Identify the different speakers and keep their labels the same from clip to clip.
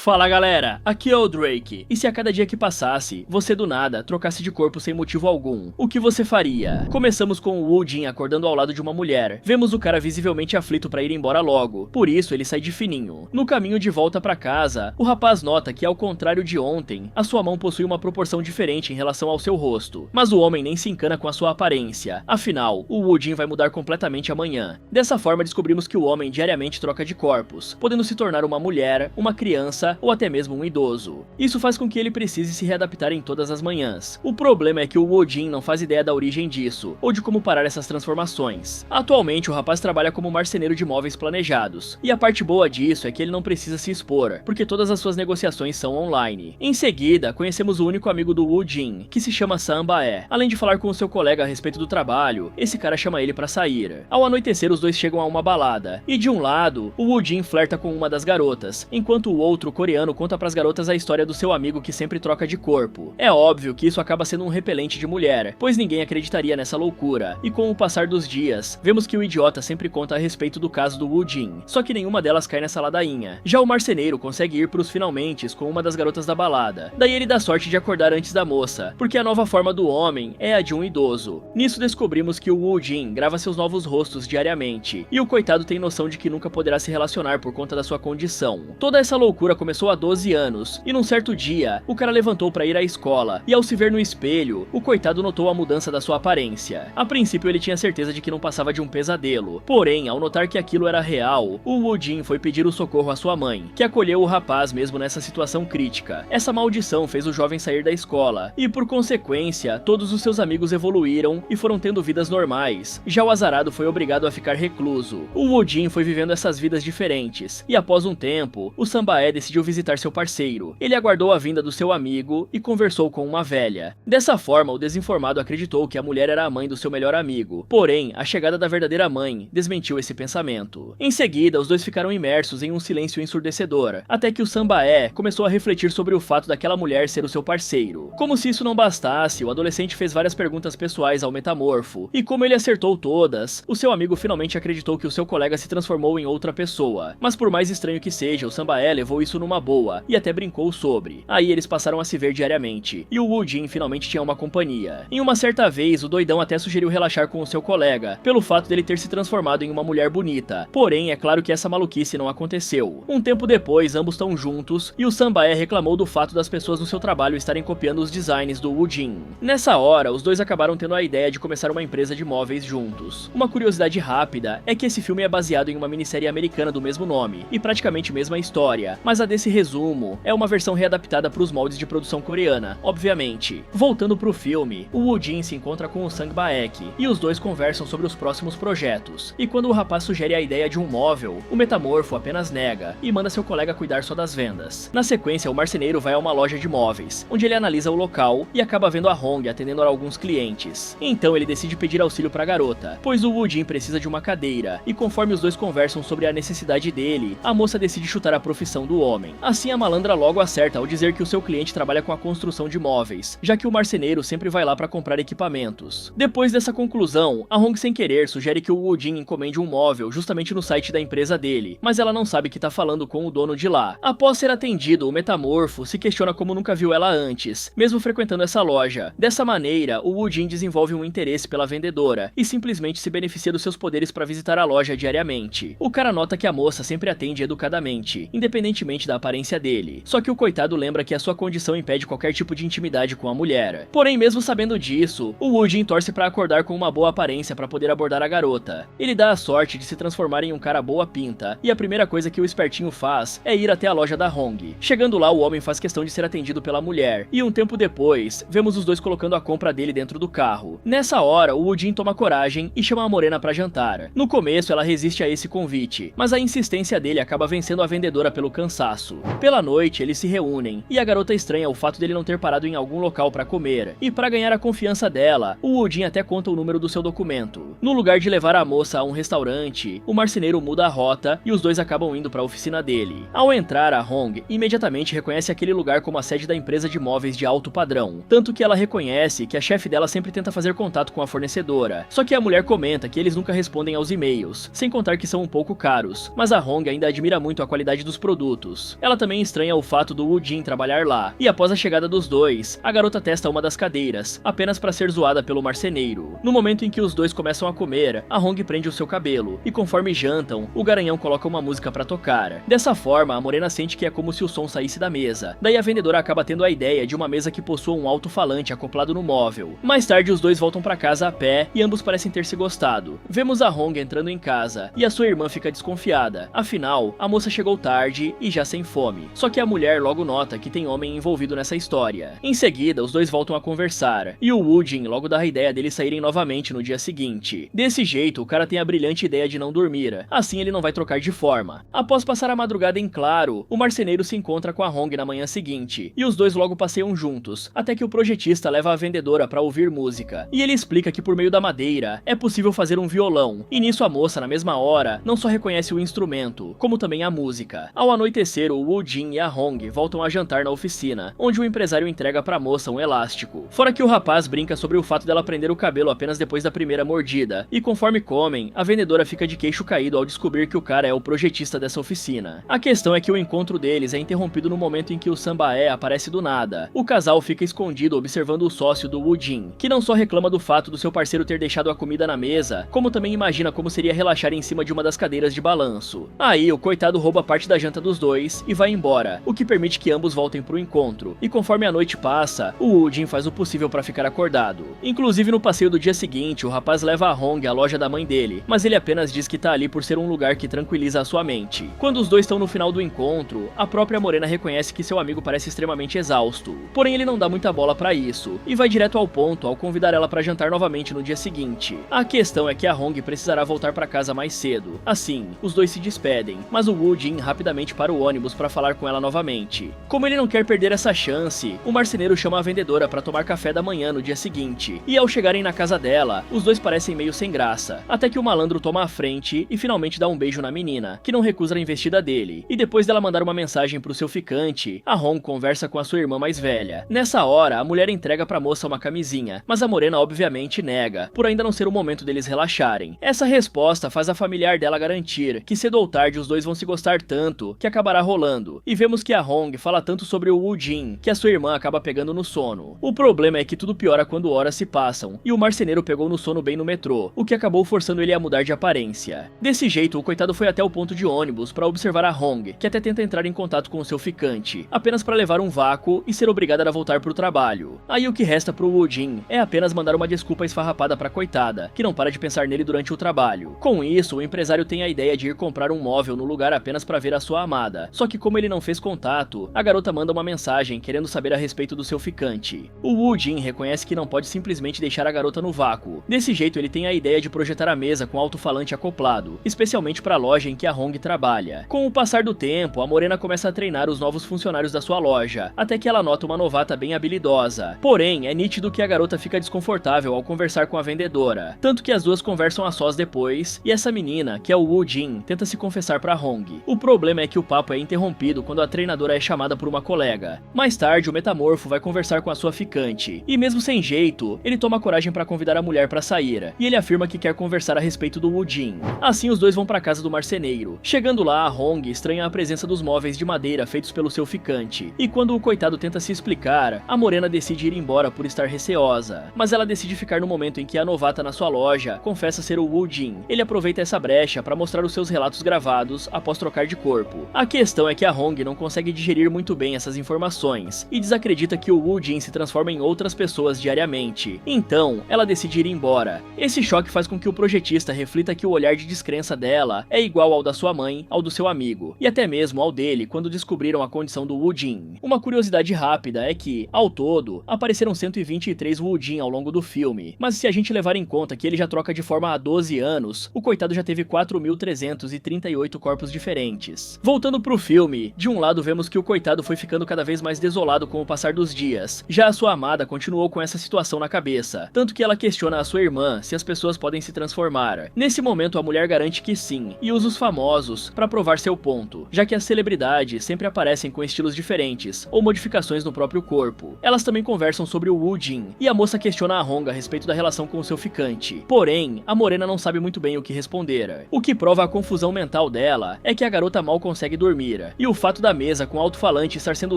Speaker 1: Fala galera, aqui é o Drake, e se a cada dia que passasse, você do nada trocasse de corpo sem motivo algum, o que você faria? Começamos com o Woo Jin acordando ao lado de uma mulher, vemos o cara visivelmente aflito pra ir embora logo, por isso ele sai de fininho. No caminho de volta pra casa, o rapaz nota que ao contrário de ontem, a sua mão possui uma proporção diferente em relação ao seu rosto, mas o homem nem se encana com a sua aparência, afinal, o Woo Jin vai mudar completamente amanhã. Dessa forma descobrimos que o homem diariamente troca de corpos, podendo se tornar uma mulher, uma criança, ou até mesmo um idoso. Isso faz com que ele precise se readaptar em todas as manhãs. O problema é que o Woo Jin não faz ideia da origem disso, ou de como parar essas transformações. Atualmente o rapaz trabalha como marceneiro de móveis planejados, e a parte boa disso é que ele não precisa se expor, porque todas as suas negociações são online. Em seguida, conhecemos o único amigo do Woo Jin, que se chama Sam-bae. Além de falar com o seu colega a respeito do trabalho, esse cara chama ele pra sair. Ao anoitecer, os dois chegam a uma balada, e de um lado, o Woo Jin flerta com uma das garotas, enquanto o outro coreano conta pras garotas a história do seu amigo que sempre troca de corpo. É óbvio que isso acaba sendo um repelente de mulher, pois ninguém acreditaria nessa loucura, e com o passar dos dias, vemos que o idiota sempre conta a respeito do caso do Woo Jin, só que nenhuma delas cai nessa ladainha. Já o marceneiro consegue ir pros finalmentes com uma das garotas da balada, daí ele dá sorte de acordar antes da moça, porque a nova forma do homem é a de um idoso. Nisso descobrimos que o Woo Jin grava seus novos rostos diariamente, e o coitado tem noção de que nunca poderá se relacionar por conta da sua condição. Toda essa loucura começou há 12 anos, e num certo dia, o cara levantou pra ir à escola, e ao se ver no espelho, o coitado notou a mudança da sua aparência. A princípio ele tinha certeza de que não passava de um pesadelo, porém, ao notar que aquilo era real, o Woo Jin foi pedir o socorro à sua mãe, que acolheu o rapaz mesmo nessa situação crítica. Essa maldição fez o jovem sair da escola, e por consequência, todos os seus amigos evoluíram e foram tendo vidas normais. Já o azarado foi obrigado a ficar recluso. O Woo Jin foi vivendo essas vidas diferentes, e após um tempo, o Sam-bae decidiu visitar seu parceiro. Ele aguardou a vinda do seu amigo e conversou com uma velha. Dessa forma, o desinformado acreditou que a mulher era a mãe do seu melhor amigo. Porém, a chegada da verdadeira mãe desmentiu esse pensamento. Em seguida, os dois ficaram imersos em um silêncio ensurdecedor, até que o Sam-bae começou a refletir sobre o fato daquela mulher ser o seu parceiro. Como se isso não bastasse, o adolescente fez várias perguntas pessoais ao metamorfo, e como ele acertou todas, o seu amigo finalmente acreditou que o seu colega se transformou em outra pessoa. Mas por mais estranho que seja, o Sam-bae levou isso numa boa, e até brincou sobre. Aí eles passaram a se ver diariamente, e o Woo Jin finalmente tinha uma companhia. Em uma certa vez, o doidão até sugeriu relaxar com o seu colega, pelo fato dele ter se transformado em uma mulher bonita. Porém, é claro que essa maluquice não aconteceu. Um tempo depois, ambos estão juntos, e o Sam-bae reclamou do fato das pessoas no seu trabalho estarem copiando os designs do Woo Jin. Nessa hora, os dois acabaram tendo a ideia de começar uma empresa de móveis juntos. Uma curiosidade rápida é que esse filme é baseado em uma minissérie americana do mesmo nome, e praticamente mesma história, mas a desse resumo é uma versão readaptada para os moldes de produção coreana, obviamente. Voltando pro filme, o Woo Jin se encontra com o Sang-baek, e os dois conversam sobre os próximos projetos, e quando o rapaz sugere a ideia de um móvel, o metamorfo apenas nega, e manda seu colega cuidar só das vendas. Na sequência, o marceneiro vai a uma loja de móveis, onde ele analisa o local e acaba vendo a Hong atendendo a alguns clientes. Então ele decide pedir auxílio pra garota, pois o Woo Jin precisa de uma cadeira, e conforme os dois conversam sobre a necessidade dele, a moça decide chutar a profissão do homem. Assim a malandra logo acerta ao dizer que o seu cliente trabalha com a construção de móveis, já que o marceneiro sempre vai lá para comprar equipamentos. Depois dessa conclusão, a Hong sem querer sugere que o Woo Jin encomende um móvel justamente no site da empresa dele, mas ela não sabe que tá falando com o dono de lá. Após ser atendido, o metamorfo se questiona como nunca viu ela antes, mesmo frequentando essa loja. Dessa maneira, o Woo Jin desenvolve um interesse pela vendedora e simplesmente se beneficia dos seus poderes para visitar a loja diariamente. O cara nota que a moça sempre atende educadamente, independentemente da aparência dele. Só que o coitado lembra que a sua condição impede qualquer tipo de intimidade com a mulher. Porém, mesmo sabendo disso, o Woo Jin torce pra acordar com uma boa aparência pra poder abordar a garota. Ele dá a sorte de se transformar em um cara boa pinta, e a primeira coisa que o espertinho faz é ir até a loja da Hong. Chegando lá, o homem faz questão de ser atendido pela mulher, e um tempo depois, vemos os dois colocando a compra dele dentro do carro. Nessa hora, o Woo Jin toma coragem e chama a morena pra jantar. No começo, ela resiste a esse convite, mas a insistência dele acaba vencendo a vendedora pelo cansaço. Pela noite, eles se reúnem, e a garota estranha o fato dele não ter parado em algum local pra comer, e pra ganhar a confiança dela, o Woo Jin até conta o número do seu documento. No lugar de levar a moça a um restaurante, o marceneiro muda a rota e os dois acabam indo para a oficina dele. Ao entrar, a Hong imediatamente reconhece aquele lugar como a sede da empresa de móveis de alto padrão, tanto que ela reconhece que a chefe dela sempre tenta fazer contato com a fornecedora, só que a mulher comenta que eles nunca respondem aos e-mails, sem contar que são um pouco caros, mas a Hong ainda admira muito a qualidade dos produtos. Ela também estranha o fato do Woo Jin trabalhar lá, e após a chegada dos dois, a garota testa uma das cadeiras, apenas para ser zoada pelo marceneiro. No momento em que os dois começam a comer, a Hong prende o seu cabelo, e conforme jantam, o garanhão coloca uma música para tocar. Dessa forma, a morena sente que é como se o som saísse da mesa, daí a vendedora acaba tendo a ideia de uma mesa que possua um alto-falante acoplado no móvel. Mais tarde, os dois voltam para casa a pé, e ambos parecem ter se gostado. Vemos a Hong entrando em casa, e a sua irmã fica desconfiada, afinal, a moça chegou tarde e já sem fome. Só que a mulher logo nota que tem homem envolvido nessa história. Em seguida, os dois voltam a conversar, e o Woo Jin logo dá a ideia deles saírem novamente no dia seguinte. Desse jeito, o cara tem a brilhante ideia de não dormir, assim ele não vai trocar de forma. Após passar a madrugada em claro, o marceneiro se encontra com a Hong na manhã seguinte, e os dois logo passeiam juntos, até que o projetista leva a vendedora para ouvir música, e ele explica que por meio da madeira é possível fazer um violão, e nisso a moça, na mesma hora, não só reconhece o instrumento, como também a música. Ao anoitecer, o Woo Jin e a Hong voltam a jantar na oficina, onde o empresário entrega pra moça um elástico. Fora que o rapaz brinca sobre o fato dela prender o cabelo apenas depois da primeira mordida, e conforme comem, a vendedora fica de queixo caído ao descobrir que o cara é o projetista dessa oficina. A questão é que o encontro deles é interrompido no momento em que o Sambaé aparece do nada. O casal fica escondido observando o sócio do Woo Jin, que não só reclama do fato do seu parceiro ter deixado a comida na mesa, como também imagina como seria relaxar em cima de uma das cadeiras de balanço. Aí, o coitado rouba parte da janta dos dois e vai embora, o que permite que ambos voltem pro encontro, e conforme a noite passa, o Woo Jin faz o possível para ficar acordado. Inclusive no passeio do dia seguinte, o rapaz leva a Hong à loja da mãe dele, mas ele apenas diz que tá ali por ser um lugar que tranquiliza a sua mente. Quando os dois estão no final do encontro, a própria morena reconhece que seu amigo parece extremamente exausto, porém ele não dá muita bola pra isso, e vai direto ao ponto ao convidar ela para jantar novamente no dia seguinte. A questão é que a Hong precisará voltar para casa mais cedo. Assim, os dois se despedem, mas o Woo Jin rapidamente para o ônibus para falar com ela novamente. Como ele não quer perder essa chance, o marceneiro chama a vendedora para tomar café da manhã no dia seguinte, e ao chegarem na casa dela, os dois parecem meio sem graça, até que o malandro toma a frente e finalmente dá um beijo na menina, que não recusa a investida dele, e depois dela mandar uma mensagem pro seu ficante, a Hong conversa com a sua irmã mais velha. Nessa hora, a mulher entrega pra moça uma camisinha, mas a morena obviamente nega, por ainda não ser o momento deles relaxarem. Essa resposta faz a familiar dela garantir que cedo ou tarde os dois vão se gostar tanto que acabará rolando, e vemos que a Hong fala tanto sobre o Woo Jin que a sua irmã acaba pegando no sono. O problema é que tudo piora quando horas se passam, e o marceneiro pegou no sono bem no metrô, o que acabou forçando ele a mudar de aparência. Desse jeito, o coitado foi até o ponto de ônibus para observar a Hong, que até tenta entrar em contato com o seu ficante, apenas para levar um vácuo e ser obrigada a voltar pro trabalho. Aí o que resta pro Woo Jin é apenas mandar uma desculpa esfarrapada pra coitada, que não para de pensar nele durante o trabalho. Com isso, o empresário tem a ideia de ir comprar um móvel no lugar apenas para ver a sua amada, só que como ele não fez contato, a garota manda uma mensagem querendo saber a respeito do seu ficante. O Woo Jin reconhece que não pode simplesmente deixar a garota no vácuo. Desse jeito, ele tem a ideia de projetar a mesa com alto-falante acoplado, especialmente para a loja em que a Hong trabalha. Com o passar do tempo, a morena começa a treinar os novos funcionários da sua loja, até que ela nota uma novata bem habilidosa. Porém, é nítido que a garota fica desconfortável ao conversar com a vendedora, tanto que as duas conversam a sós depois, e essa menina, que é o Woo Jin, tenta se confessar pra Hong. O problema é que o papo é interrompido quando a treinadora é chamada por uma colega. Mais tarde, o metamorfo vai conversar com a sua ficante, e mesmo sem jeito, ele toma coragem pra convidar a mulher pra sair, e ele afirma que quer conversar a respeito do Woo Jin. Assim, os dois vão pra casa do marceneiro. Chegando lá, a Hong estranha a presença dos móveis de madeira feitos pelo seu ficante, e quando o coitado tenta se explicar, a morena decide ir embora por estar receosa, mas ela decide ficar no momento em que a novata na sua loja confessa ser o Woo Jin. Ele aproveita essa brecha para mostrar os seus relatos gravados após trocar de corpo. A questão é que a Hong não consegue digerir muito bem essas informações, e desacredita que o Woo Jin se transforma em outras pessoas diariamente. Então, ela decide ir embora. Esse choque faz com que o projetista reflita que o olhar de descrença dela é igual ao da sua mãe, ao do seu amigo, e até mesmo ao dele quando descobriram a condição do Woo Jin. Uma curiosidade rápida é que, ao todo, apareceram 123 Woo Jin ao longo do filme, mas se a gente levar em conta que ele já troca de forma há 12 anos, o coitado já teve 4.338 corpos diferentes. Voltando pro filme, de um lado vemos que o coitado foi ficando cada vez mais desolado com o passar dos dias, já a sua amada continuou com essa situação na cabeça, tanto que ela questiona a sua irmã se as pessoas podem se transformar. Nesse momento a mulher garante que sim, e usa os famosos para provar seu ponto, já que as celebridades sempre aparecem com estilos diferentes, ou modificações no próprio corpo. Elas também conversam sobre o Woo Jin, e a moça questiona a Hong a respeito da relação com o seu ficante. Porém, a morena não sabe muito bem o que responder. O que prova a confusão mental dela é que a garota mal consegue dormir, e o fato da mesa com alto-falante estar sendo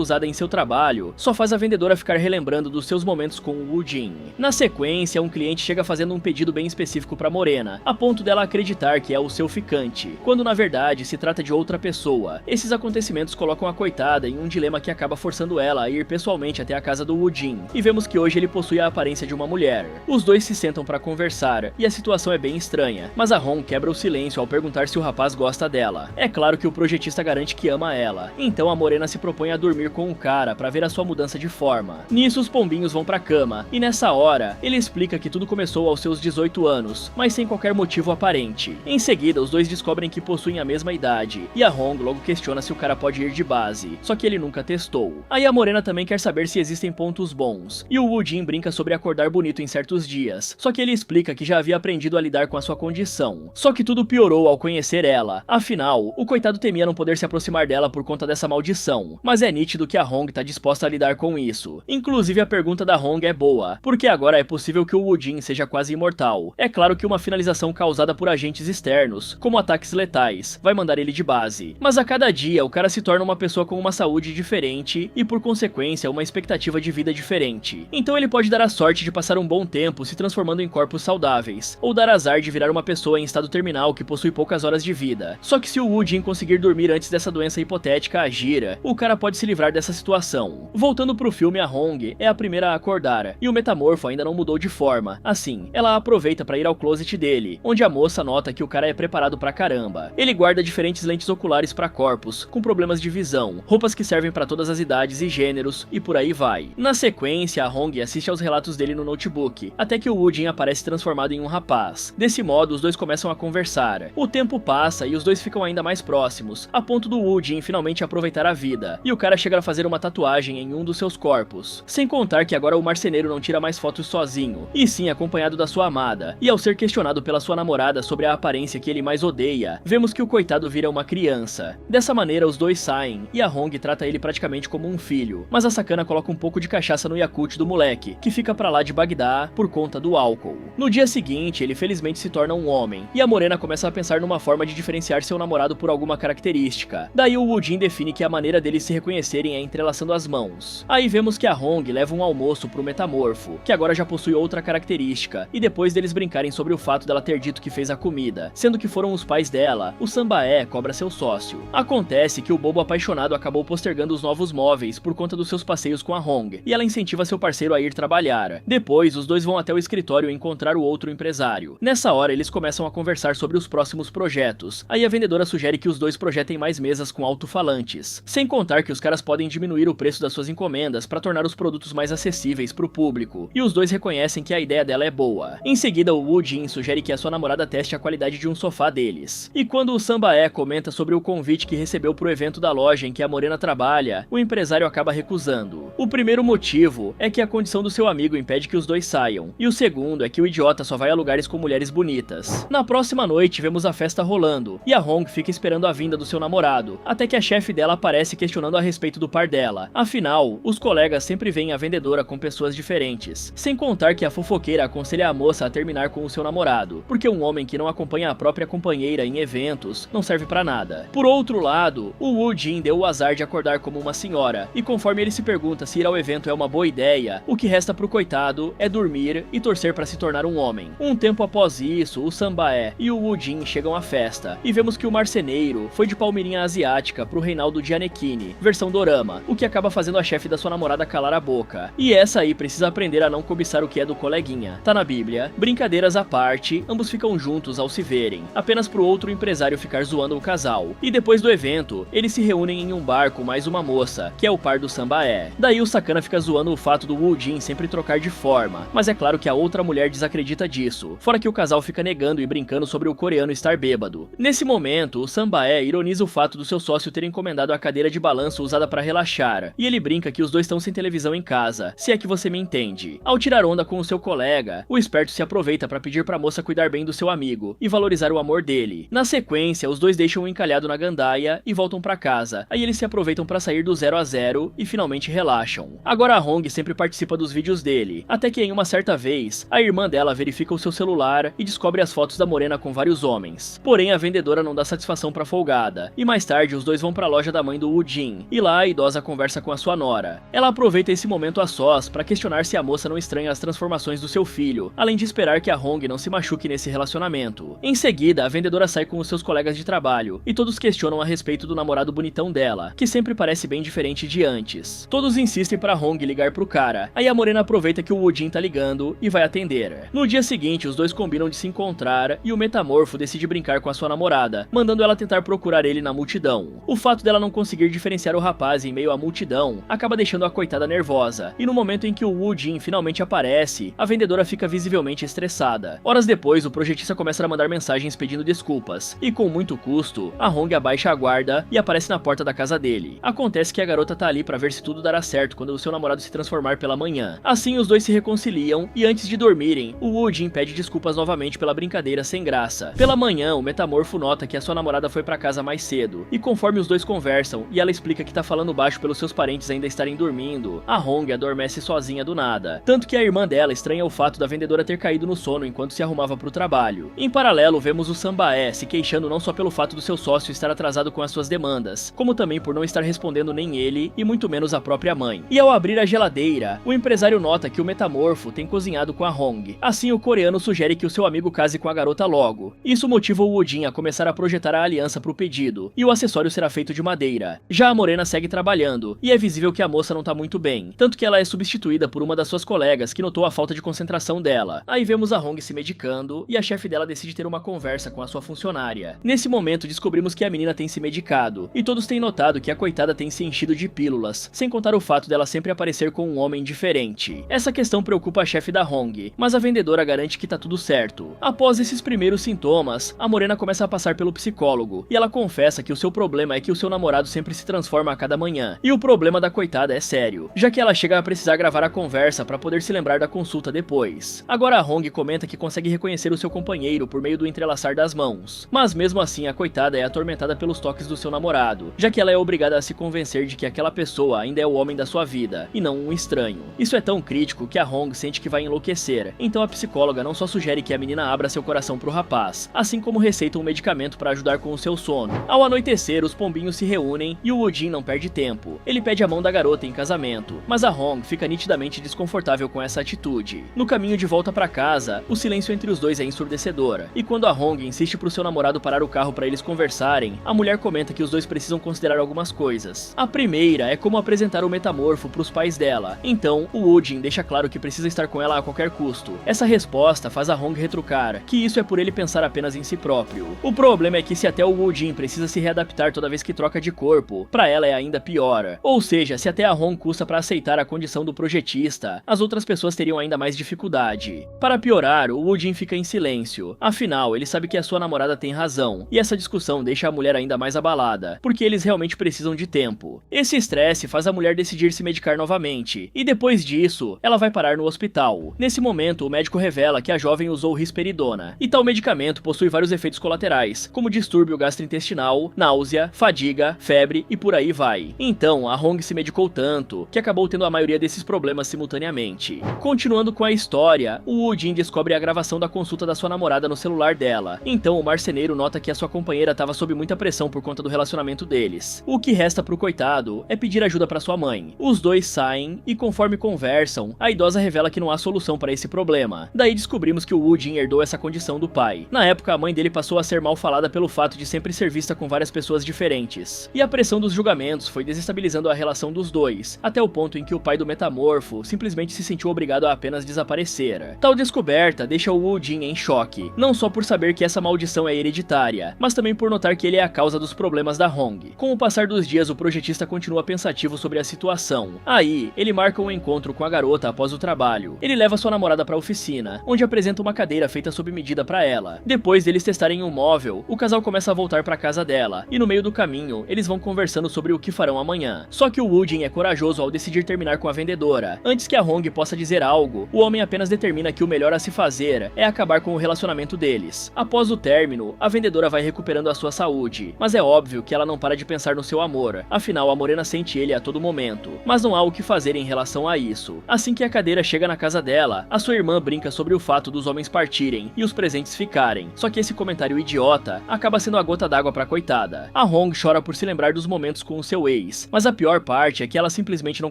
Speaker 1: usada em seu trabalho só faz a vendedora ficar relembrando dos seus momentos com o Woo Jin. Na sequência, um cliente chega fazendo um pedido bem específico para morena, a ponto dela acreditar que é o seu ficante, quando na verdade se trata de outra pessoa. Esses acontecimentos colocam a coitada em um dilema que acaba forçando ela a ir pessoalmente até a casa do Woo Jin, e vemos que hoje ele possui a aparência de uma mulher. Os dois se sentam para conversar, e a situação é bem estranha, mas a Hong quebra o silêncio ao perguntar se o rapaz gosta dela. É claro que o projetista garante que ama ela, então a morena se propõe a dormir com o cara para ver a sua mudança de forma. Nisso os pombinhos vão pra cama, e nessa hora, ele explica que tudo começou aos seus 18 anos, mas sem qualquer motivo aparente. Em seguida, os dois descobrem que possuem a mesma idade, e a Hong logo questiona se o cara pode ir de base, só que ele nunca testou. Aí a morena também quer saber se existem pontos bons, e o Woo Jin brinca sobre acordar bonito em certos dias, só que ele explica que já havia aprendido a lidar com a sua condição. Só que tudo piorou ao conhecer ela, afinal, o coitado temia não poder se aproximar dela por conta dessa maldição, mas é nítido que a Hong tá disposta a lidar com isso. Inclusive a pergunta da Hong é boa, porque agora é possível que o Woo Jin seja quase imortal. É claro que uma finalização causada por agentes externos, como ataques letais, vai mandar ele de base, mas a cada dia o cara se torna uma pessoa com uma saúde diferente e por consequência uma expectativa de vida diferente. Então ele pode dar a sorte de passar um bom tempo se transformando em corpos saudáveis, ou dar azar de virar uma pessoa em estado terminal que possui poucas horas de vida. Só que se o Woo Jin conseguir dormir antes dessa doença hipotética agir, o cara pode se livrar dessa situação. Voltando pro filme, a Hong é a primeira a acordar, e o metamorfo ainda não mudou de forma. Assim, ela aproveita para ir ao closet dele, onde a moça nota que o cara é preparado pra caramba. Ele guarda diferentes lentes oculares para corpos com problemas de visão, roupas que servem para todas as idades e gêneros, e por aí vai. Na sequência, a Hong assiste aos relatos dele no notebook, até que o Woo Jin aparece transformado em um rapaz. Desse modo, os dois começam a conversar. O tempo passa e os dois ficam ainda mais próximos, a ponto do Woo Jin finalmente aproveitar a vida, e o cara chega a fazer uma tatuagem em um dos seus corpos. Sem contar que agora o marceneiro não tira mais fotos sozinho, e sim acompanhado da sua amada, e ao ser questionado pela sua namorada sobre a aparência que ele mais odeia, vemos que o coitado vira uma criança. Dessa maneira, os dois saem, e a Hong trata ele praticamente como um filho, mas a sacana coloca um pouco de cachaça no Yakult do moleque, que fica pra lá de Bagdá por conta do álcool. No dia seguinte, ele felizmente se torna um homem, e a morena começa a pensar numa forma de diferenciar seu namorado por alguma característica. Daí o Woo Jin define que a maneira deles se reconhecerem é entrelaçando as mãos. Aí vemos que a Hong leva um almoço pro metamorfo, que agora já possui outra característica, e depois deles brincarem sobre o fato dela ter dito que fez a comida, sendo que foram os pais dela, o Sambaé cobra seu sócio. Acontece que o bobo apaixonado acabou postergando os novos móveis por conta dos seus passeios com a Hong, e ela incentiva seu parceiro a ir trabalhar. Depois, os dois vão até o escritório encontrar o outro empresário. Nessa hora, eles começam a conversar sobre os próximos projetos. Aí a vendedora sugere que os dois projetem mais mesas com alto-falantes. Sem contar que os caras podem diminuir o preço das suas encomendas para tornar os produtos mais acessíveis pro público. E os dois reconhecem que a ideia dela é boa. Em seguida, o Woo Jin sugere que a sua namorada teste a qualidade de um sofá deles. E quando o Sambaé comenta sobre o convite que recebeu pro evento da loja em que a morena trabalha, o empresário acaba recusando. O primeiro motivo é que a condição do seu amigo impede que os dois saiam, e o segundo é que o idiota só vai a lugares com mulheres bonitas. Na próxima noite, vemos a festa rolando, e a Hong fica esperando a vinda do seu namorado, até que a chefe dela aparece questionando a respeito do par dela. Afinal, os colegas sempre veem a vendedora com pessoas diferentes. Sem contar que a fofoqueira aconselha a moça a terminar com o seu namorado, porque um homem que não acompanha a própria companheira em eventos não serve pra nada. Por outro lado, o Woo Jin deu o azar de acordar como uma senhora, e conforme ele se pergunta se ir ao evento é uma boa ideia, o que resta pro coitado é dormir e torcer pra se tornar um homem. Um tempo após isso, o Sambaé e o Woo Jin chegam à festa, e vemos que o marceneiro foi de palmeirinha asiática pro Reinaldo Gianecchini, versão dorama, o que acaba fazendo a chefe da sua namorada calar a boca. E essa aí precisa aprender a não cobiçar o que é do coleguinha. Tá na Bíblia. Brincadeiras à parte, ambos ficam juntos ao se verem, apenas pro outro empresário ficar zoando o casal. E depois do evento, eles se reúnem em um bar com mais uma moça, que é o par do Sambaé. Daí o sacana fica zoando o fato do Woo Jin sempre trocar de forma, mas é claro que a outra mulher desacredita disso, fora que o casal fica negando e brincando sobre o coreano estar bêbado. Nesse momento, o Sambaé ironiza o fato do seu sócio ter encomendado a cadeira de balanço usada para relaxar, e ele brinca que os dois estão sem televisão em casa, se é que você me entende. Ao tirar onda com o seu colega, o esperto se aproveita aproveita para pedir pra moça cuidar bem do seu amigo e valorizar o amor dele. Na sequência, os dois deixam o encalhado na gandaia e voltam pra casa. Aí eles se aproveitam pra sair do 0 a 0 e finalmente relaxam. Agora a Hong sempre participa dos vídeos dele, até que em uma certa vez, a irmã dela verifica o seu celular e descobre as fotos da morena com vários homens. Porém, a vendedora não dá satisfação pra folgada, e mais tarde os dois vão pra loja da mãe do Woo Jin, e lá a idosa conversa com a sua nora. Ela aproveita esse momento a sós pra questionar se a moça não estranha as transformações do seu filho, além de esperar que a Hong não se machuque nesse relacionamento. Em seguida, a vendedora sai com os seus colegas de trabalho, e todos questionam a respeito do namorado bonitão dela, que sempre parece bem diferente de antes. Todos insistem pra Hong ligar pro cara, aí a morena aproveita que o Woo Jin tá ligando e vai atender. No dia seguinte, os dois combinam de se encontrar e o metamorfo decide brincar com a sua namorada, mandando ela tentar procurar ele na multidão. O fato dela não conseguir diferenciar o rapaz em meio à multidão acaba deixando a coitada nervosa, e no momento em que o Woo Jin finalmente aparece, a vendedora fica visivelmente estressada. Horas depois, o projetista começa a mandar mensagens pedindo desculpas, e com muito custo, a Hong abaixa a guarda e aparece na porta da casa dele. Acontece que a garota tá ali pra ver se tudo dará certo quando o seu namorado se transformar pela manhã. Assim, os dois se reconciliam e antes de dormirem, o Woo Jin pede desculpas novamente pela brincadeira sem graça. Pela manhã, o metamorfo nota que a sua namorada foi pra casa mais cedo, e conforme os dois conversam e ela explica que tá falando baixo pelos seus parentes ainda estarem dormindo, a Hong adormece sozinha do nada. Tanto que a irmã dela estranha o fato da vendedora ter caído no sono enquanto se arrumava pro trabalho. Em paralelo, vemos o Sambaé se queixando não só pelo fato do seu sócio estar atrasado com as suas demandas, como também por não estar respondendo nem ele e muito menos a própria mãe. E ao abrir a geladeira, o empresário nota que o metamorfo tem cozinhado com a Hong. Assim, o coreano sugere que o seu amigo case com a garota logo. Isso motiva o Woo Jin a começar a projetar a aliança pro pedido, e o acessório será feito de madeira. Já a morena segue trabalhando, e é visível que a moça não tá muito bem, tanto que ela é substituída por uma das suas colegas que notou a falta de concentração dela. Aí vemos a Hong se medicando, e a chefe dela decide ter uma conversa com a sua funcionária. Nesse momento, descobrimos que a menina tem se medicado, e todos têm notado que a coitada tem se enchido de pílulas, sem contar o fato dela sempre aparecer com um homem diferente. Essa questão preocupa a chefe da Hong, mas a vendedora garante que tá tudo certo. Após esses primeiros sintomas, a morena começa a passar pelo psicólogo, e ela confessa que o seu problema é que o seu namorado sempre se transforma a cada manhã, e o problema da coitada é sério, já que ela chega a precisar gravar a conversa para poder se lembrar da consulta depois. Agora a Hong comenta que consegue reconhecer o seu companheiro por meio do entrelaçar das mãos, mas mesmo assim a coitada é atormentada pelos toques do seu namorado, já que ela é obrigada a se convencer de que aquela pessoa ainda é o homem da sua vida, e não um estranho. Isso é tão crítico que a Hong sente que vai enlouquecer, então a psicóloga não só sugere que a menina abra seu coração pro rapaz, assim como receita um medicamento para ajudar com o seu sono. Ao anoitecer, os pombinhos se reúnem e o Woo Jin não perde tempo. Ele pede a mão da garota em casamento, mas a Hong fica nitidamente desconfortável com essa atitude. No caminho de volta pra casa, o silêncio entre os dois é ensurdecedor, e quando a Hong insiste pro seu namorado parar o carro para eles conversarem, a mulher comenta que os dois precisam considerar algumas coisas. A primeira é como apresentar o metamorfo pros pais dela, então o Woo Jin deixa claro que precisa estar com ela a qualquer custo. Essa resposta faz a Hong retrucar que isso é por ele pensar apenas em si próprio. O problema é que se até o Woo Jin precisa se readaptar toda vez que troca de corpo, pra ela é ainda pior. Ou seja, se até a Hong custa pra aceitar a condição do projetista, as outras pessoas teriam ainda mais dificuldade. Para piorar, o Woo Jin fica em silêncio. Afinal, ele sabe que a sua namorada tem razão, e essa discussão deixa a mulher ainda mais abalada, porque eles realmente precisam de tempo. Esse estresse faz a mulher decidir se medicar novamente, e depois disso, ela vai parar no hospital. Nesse momento, o médico revela que a jovem usou risperidona, e tal medicamento possui vários efeitos colaterais, como distúrbio gastrointestinal, náusea, fadiga, febre e por aí vai. Então, a Hong se medicou tanto, que acabou tendo a maioria desses problemas simultaneamente. Continuando com a história, o Woo Jin descobre a gravação da consulta da sua namorada no celular dela, então o marceneiro nota que a sua companheira estava sob muita pressão por conta do relacionamento deles. O que resta pro coitado é pedir ajuda pra sua mãe. Os dois saem, e conforme conversam, a idosa revela que não há solução para esse problema. Daí descobrimos que o Woo Jin herdou essa condição do pai. Na época, a mãe dele passou a ser mal falada pelo fato de sempre ser vista com várias pessoas diferentes, e a pressão dos julgamentos foi desestabilizando a relação dos dois, até o ponto em que o pai do metamorfo simplesmente se sentiu obrigado a apenas desaparecer. Tal descoberta deixa o Woo Jin em choque, não só por saber que essa maldição é hereditária, mas também por notar que ele é a causa dos problemas da Hong. Com o passar dos dias, o projetista continua pensativo sobre a situação. Aí, ele marca um encontro com a garota após o trabalho. Ele leva sua namorada pra oficina, onde apresenta uma cadeira feita sob medida pra ela. Depois deles testarem um móvel, o casal começa a voltar pra casa dela, e no meio do caminho, eles vão conversando sobre o que farão amanhã. Só que o Woo Jin é corajoso ao decidir terminar com a vendedora. Antes que a Hong possa dizer algo, o homem apenas determina que o melhor a se fazer é acabar com o relacionamento deles. Após o término, a vendedora vai recuperando a sua saúde, mas é óbvio que ela não para de pensar no seu amor, afinal a morena sente ele a todo momento, mas não há o que fazer em relação a isso. Assim que a cadeira chega na casa dela, a sua irmã brinca sobre o fato dos homens partirem e os presentes ficarem, só que esse comentário idiota acaba sendo a gota d'água pra coitada. A Hong chora por se lembrar dos momentos com o seu ex, mas a pior parte é que ela simplesmente não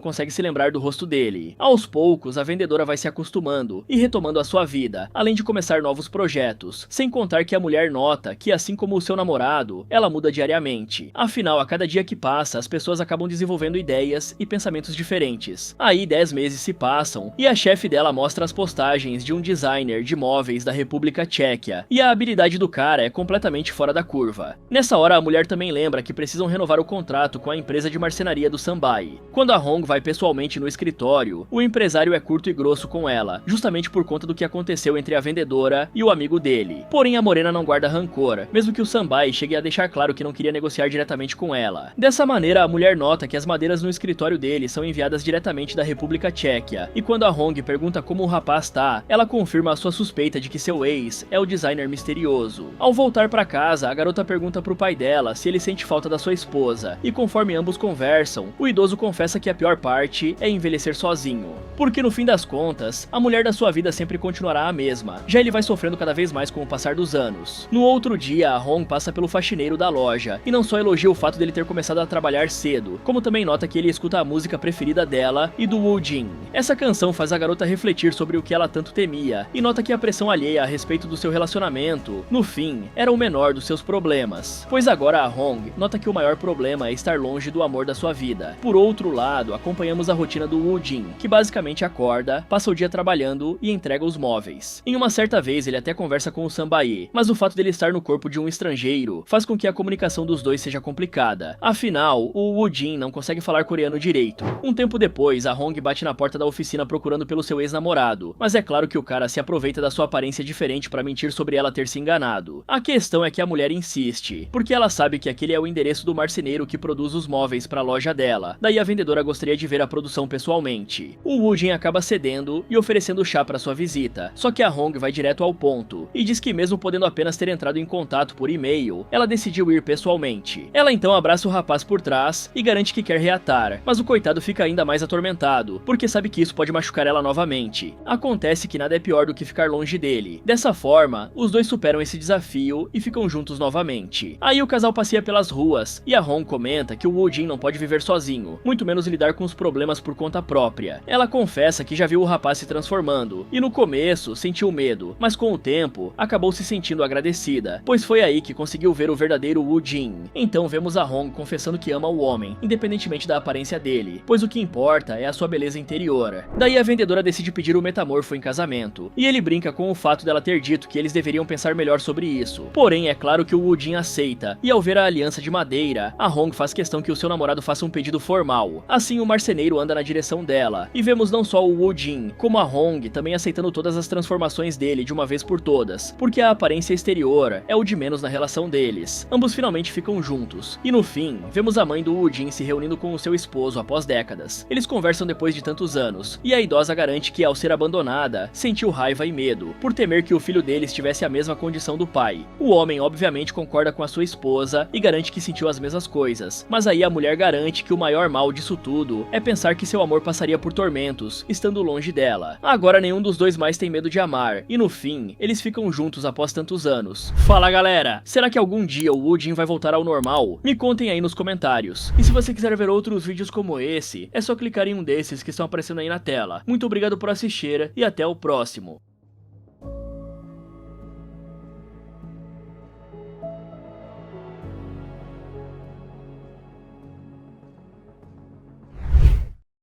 Speaker 1: consegue se lembrar do rosto dele. Aos poucos, a vendedora vai se acostumando e retomando a sua vida, além de começar novos projetos, sem contar que a mulher nota que, assim como o seu namorado, ela muda diariamente. Afinal, a cada dia que passa, as pessoas acabam desenvolvendo ideias e pensamentos diferentes. Aí 10 meses se passam e a chefe dela mostra as postagens de um designer de móveis da República Tcheca, e a habilidade do cara é completamente fora da curva. Nessa hora, a mulher também lembra que precisam renovar o contrato com a empresa de marcenaria do Sanbai. Quando a Hong vai pessoalmente no escritório, o empresário é curto e grosso com ela, justamente por conta do que aconteceu entre a vendedora e o amigo dele. Porém, a morena não guarda rancor, mesmo que o Sanbai chegue a deixar claro que não queria negociar diretamente com ela. Dessa maneira, a mulher nota que as madeiras no escritório dele são enviadas diretamente da República Tcheca, e quando a Hong pergunta como o rapaz tá, ela confirma a sua suspeita de que seu ex é o designer misterioso. Ao voltar pra casa, a garota pergunta pro pai dela se ele sente falta da sua esposa, e conforme ambos conversam, o idoso confessa que a pior parte é envelhecer sozinho, porque no fim das contas, a mulher da sua vida sempre continuará a mesma, já ele vai sofrendo cada vez mais com o passar dos anos. No outro dia, a Hong passa pelo faxineiro da loja, e não só elogia o fato dele ter começado a trabalhar cedo, como também nota que ele escuta a música preferida dela e do Woo Jin. Essa canção faz a garota refletir sobre o que ela tanto temia, e nota que a pressão alheia a respeito do seu relacionamento, no fim, era o menor dos seus problemas, pois agora a Hong nota que o maior problema é estar longe do amor da sua vida. Por outro lado, acompanhamos a rotina do Woo Jin, que basicamente acorda, passa o dia trabalhando e entrega os móveis. Em uma certa vez, ele até conversa com o Sanbai, mas o fato dele estar no corpo de um estrangeiro faz com que a comunicação dos dois seja complicada. Afinal, o Woo Jin não consegue falar coreano direito. Um tempo depois, a Hong bate na porta da oficina procurando pelo seu ex-namorado, mas é claro que o cara se aproveita da sua aparência diferente para mentir sobre ela ter se enganado. A questão é que a mulher insiste, porque ela sabe que aquele é o endereço do marceneiro que produz os móveis para a loja dela, daí a vendedora gostaria de ver a produção pessoalmente. O Woo Jin acaba cedendo e oferecendo chá para sua visita, só que a Hong vai direto ao ponto, e diz que mesmo podendo apenas ter entrado em contato por e-mail, ela decidiu ir pessoalmente. Ela então abraça o rapaz por trás e garante que quer reatar, mas o coitado fica ainda mais atormentado, porque sabe que isso pode machucar ela novamente. Acontece que nada é pior do que ficar longe dele. Dessa forma, os dois superam esse desafio e ficam juntos novamente. Aí o casal passeia pelas ruas, e a Hong comenta que o Woo Jin não pode viver sozinho, muito menos lidar com os problemas por conta própria. Ela confessa que já viu o rapaz se transformando, e no começo sentiu medo, mas com o tempo, acabou se sentindo agradecida, pois foi aí que conseguiu ver o verdadeiro Woo Jin. Então vemos a Hong confessando que ama o homem, independentemente da aparência dele, pois o que importa é a sua beleza interior. Daí a vendedora decide pedir o metamorfo em casamento, e ele brinca com o fato dela ter dito que eles deveriam pensar melhor sobre isso. Porém, é claro que o Woo Jin aceita, e ao ver a aliança de madeira, a Hong faz questão que o seu namorado faça um pedido formal. Assim, o marceneiro anda na direção dela, e vemos não só o Woo Jin, como a Hong também aceitando todas as transformações dele de uma vez por todas, porque a aparência exterior é o de menos na relação deles. Ambos finalmente ficam juntos, e no fim, vemos a mãe do Woo Jin se reunindo com o seu esposo após décadas. Eles conversam depois de tantos anos, e a idosa garante que ao ser abandonada, sentiu raiva e medo, por temer que o filho deles tivesse a mesma condição do pai. O homem obviamente concorda com a sua esposa e garante que sentiu as mesmas coisas, mas aí a mulher garante que o maior mal disso tudo é pensar que seu amor passaria por tormentos, estando longe dela. Agora nenhum dos dois mais tem medo de amar, e no fim, eles ficam juntos após tantos anos. Fala galera, será que algum dia o Woo Jin vai voltar ao normal? Me contem aí nos comentários. E se você quiser ver outros vídeos como esse, é só clicar em um desses que estão aparecendo aí na tela. Muito obrigado por assistir e até o próximo.